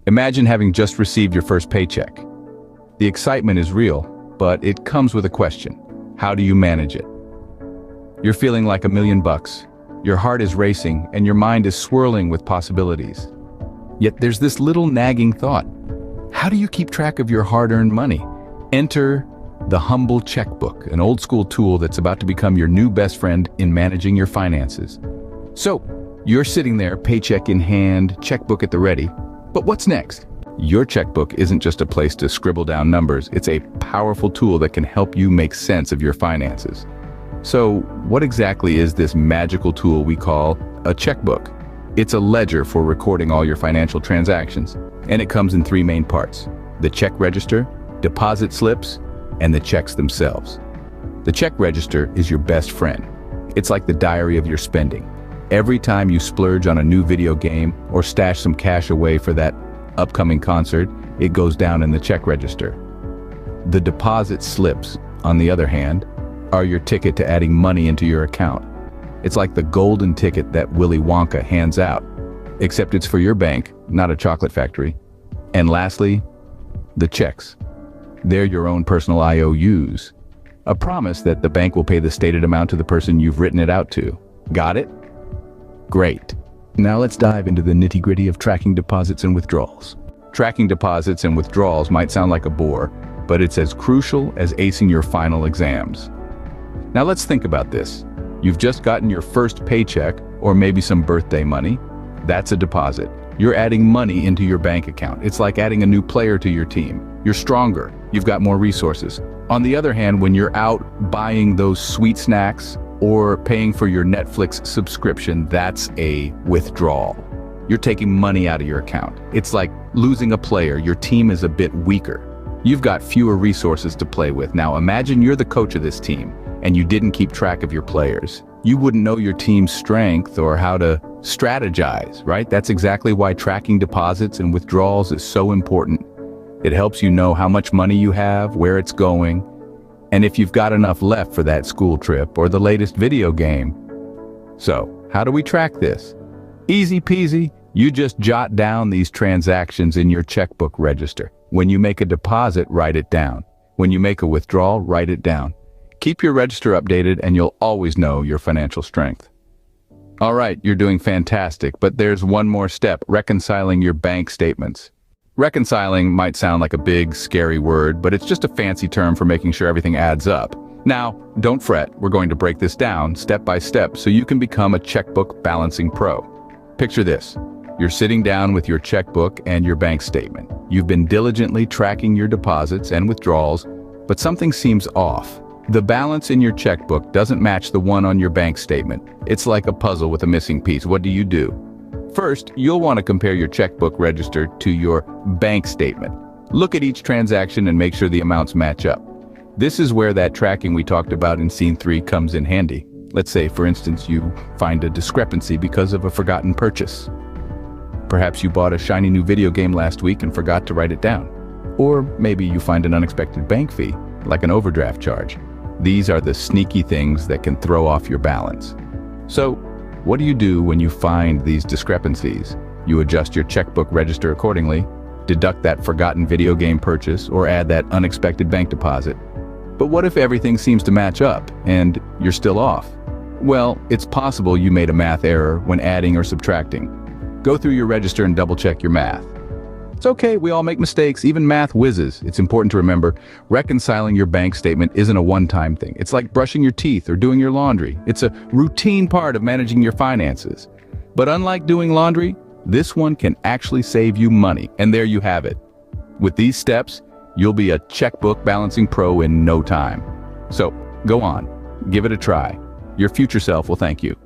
Imagine having just received your first paycheck. The excitement is real, but it comes with a question. How do you manage it? You're feeling like $1,000,000. Your heart is racing and your mind is swirling with possibilities. Yet there's this little nagging thought. How do you keep track of your hard-earned money? Enter the humble checkbook, an old-school tool that's about to become your new best friend in managing your finances. So, you're sitting there, paycheck in hand, checkbook at the ready. But what's next? Your checkbook isn't just a place to scribble down numbers, it's a powerful tool that can help you make sense of your finances. So, what exactly is this magical tool we call a checkbook? It's a ledger for recording all your financial transactions, and it comes in three main parts: the check register, deposit slips, and the checks themselves. The check register is your best friend. It's like the diary of your spending. Every time you splurge on a new video game or stash some cash away for that upcoming concert, it goes down in the check register. The deposit slips, on the other hand, are your ticket to adding money into your account. It's like the golden ticket that Willy Wonka hands out, except it's for your bank, not a chocolate factory. And lastly, the checks. They're your own personal IOUs. A promise that the bank will pay the stated amount to the person you've written it out to. Got it? Great. Now let's dive into the nitty-gritty of tracking deposits and withdrawals. Tracking deposits and withdrawals might sound like a bore, but it's as crucial as acing your final exams. Now let's think about this. You've just gotten your first paycheck, or maybe some birthday money. That's a deposit. You're adding money into your bank account. It's like adding a new player to your team. You're stronger. You've got more resources. On the other hand, when you're out buying those sweet snacks or paying for your Netflix subscription, that's a withdrawal. You're taking money out of your account. It's like losing a player. Your team is a bit weaker. You've got fewer resources to play with. Now imagine you're the coach of this team and you didn't keep track of your players. You wouldn't know your team's strength or how to strategize, right? That's exactly why tracking deposits and withdrawals is so important. It helps you know how much money you have, where it's going, and if you've got enough left for that school trip or the latest video game. So, how do we track this? Easy peasy. You just jot down these transactions in your checkbook register. When you make a deposit, write it down. When you make a withdrawal, write it down. Keep your register updated and you'll always know your financial strength. All right, you're doing fantastic, but there's one more step: reconciling your bank statements. Reconciling might sound like a big, scary word, but it's just a fancy term for making sure everything adds up. Now, don't fret, we're going to break this down step by step so you can become a checkbook balancing pro. Picture this. You're sitting down with your checkbook and your bank statement. You've been diligently tracking your deposits and withdrawals, but something seems off. The balance in your checkbook doesn't match the one on your bank statement. It's like a puzzle with a missing piece. What do? First, you'll want to compare your checkbook register to your bank statement. Look at each transaction and make sure the amounts match up. This is where that tracking we talked about in scene 3 comes in handy. Let's say, for instance, you find a discrepancy because of a forgotten purchase. Perhaps you bought a shiny new video game last week and forgot to write it down. Or maybe you find an unexpected bank fee, like an overdraft charge. These are the sneaky things that can throw off your balance. So, what do you do when you find these discrepancies? You adjust your checkbook register accordingly, deduct that forgotten video game purchase, or add that unexpected bank deposit. But what if everything seems to match up and you're still off? Well, it's possible you made a math error when adding or subtracting. Go through your register and double-check your math. It's okay, we all make mistakes, even math whizzes. It's important to remember, reconciling your bank statement isn't a one-time thing. It's like brushing your teeth or doing your laundry. It's a routine part of managing your finances. But unlike doing laundry, this one can actually save you money. And there you have it. With these steps, you'll be a checkbook balancing pro in no time. So, go on, give it a try. Your future self will thank you.